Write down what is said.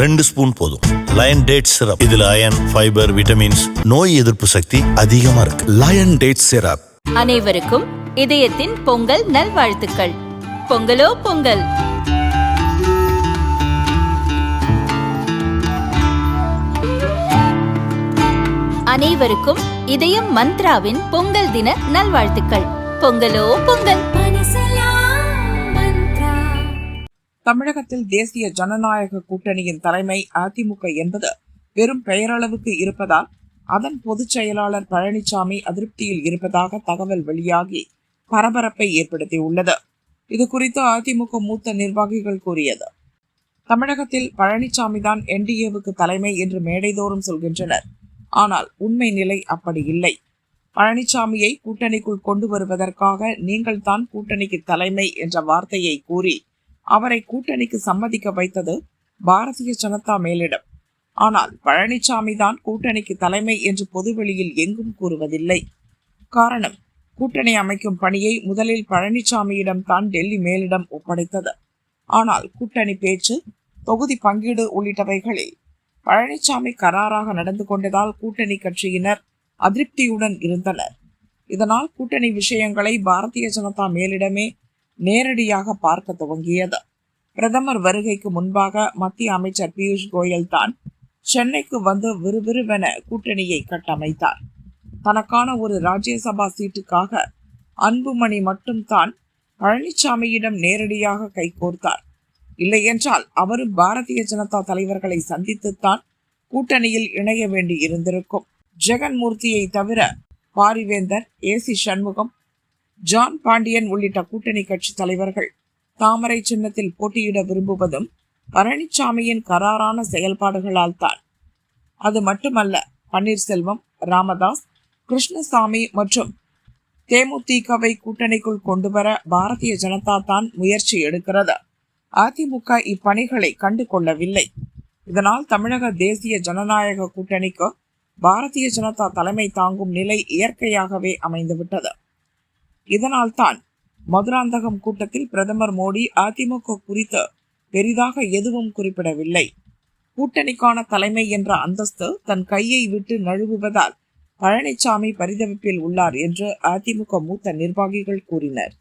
2 spoon போதும். Lion date syrup, இதுல iron, fibre, vitamins, நோய் எதிர்ப்பு சக்தி அதிகமா இருக்கு. Lion date syrup. அனைவருக்கும் இதயத்தின் பொங்கல் நல்வாழ்த்துக்கள். பொங்கலோ பொங்கல். அனைவருக்கும் இதயம் மந்த்ராவின் பொங்கல் தின நல்வாழ்த்துக்கள். பொங்கலோ பொங்கல். தமிழகத்தில் தேசிய ஜனநாயக கூட்டணியின் தலைமை அதிமுக என்பது வெறும் பெயரளவுக்கு இருப்பதால் அதன் பொதுச் செயலாளர் பழனிசாமி அதிருப்தியில் இருப்பதாக தகவல் வெளியாகி பரபரப்பை ஏற்படுத்தியுள்ளது. இது குறித்து அதிமுக மூத்த நிர்வாகிகள் கூறியது, தமிழகத்தில் பழனிசாமி தான் என்டிஏவுக்கு தலைமை என்று மேடைதோறும் சொல்கின்றனர். ஆனால் உண்மை நிலை அப்படி இல்லை. பழனிசாமியை கூட்டணிக்குள் கொண்டு வருவதற்காக நீங்கள் தான் கூட்டணிக்கு தலைமை என்ற வார்த்தையை கூறி அவரை கூட்டணிக்கு சம்மதிக்க வைத்தது பாரதிய ஜனதா மேலிடம். ஆனால் பழனிசாமி தான் கூட்டணிக்கு தலைமை என்று பொதுவெளியில் எங்கும் கூறுவதில்லை. காரணம், கூட்டணி அமைக்கும் பணியை முதலில் பழனிசாமியிடம் தான் டெல்லி மேலிடம் ஒப்படைத்தது. ஆனால் கூட்டணி பேச்சு, தொகுதி பங்கீடு உள்ளிட்டவைகளில் பழனிசாமி கராராக நடந்து கொண்டதால் கூட்டணி கட்சியினர் அதிருப்தியுடன் இருந்தனர். இதனால் கூட்டணி விஷயங்களை பாரதிய ஜனதா மேலிடமே நேரடியாக பார்க்க துவங்கியது. பிரதமர் வருகைக்கு முன்பாக மத்திய அமைச்சர் பியூஷ் கோயல் தான் சென்னைக்கு வந்து விறுவிறுவென கூட்டணியை கட்டமைத்தார். தனக்கான ஒரு ராஜ்யசபா சீட்டுக்காக அன்புமணி மட்டும் தான் பழனிசாமியிடம் நேரடியாக கைகோர்த்தார். இல்லையென்றால் அவரும் பாரதிய ஜனதா தலைவர்களை சந்தித்துத்தான் கூட்டணியில் இணைய வேண்டி இருந்திருக்கும். ஜெகன்மூர்த்தியை தவிர பாரிவேந்தர், ஏசி சண்முகம், ஜான் பாண்டியன் உள்ளிட்ட கூட்டணி கட்சி தலைவர்கள் தாமரை சின்னத்தில் போட்டியிட விரும்புவதும் பழனிசாமியின் கராரான செயல்பாடுகளால் தான். அது மட்டுமல்ல, பன்னீர்செல்வம், ராமதாஸ், கிருஷ்ணசாமி மற்றும் தேமுதிகவை கூட்டணிக்குள் கொண்டுவர பாரதிய ஜனதா தான் முயற்சி எடுக்கிறது. அதிமுக இப்பணிகளை கண்டு கொள்ளவில்லை. இதனால் தமிழக தேசிய ஜனநாயக கூட்டணிக்கு பாரதிய ஜனதா தலைமை தாங்கும் நிலை இயற்கையாகவே அமைந்துவிட்டது. இதனால் தான் மதுராந்தகம் கூட்டத்தில் பிரதமர் மோடி அதிமுக குறித்து பெரிதாக எதுவும் குறிப்பிடவில்லை. கூட்டணிக்கான தலைமை என்ற அந்தஸ்து தன் கையை விட்டு நழுவுவதால் பழனிசாமி பரிதவிப்பில் உள்ளார் என்று அதிமுக மூத்த நிர்வாகிகள் கூறினர்.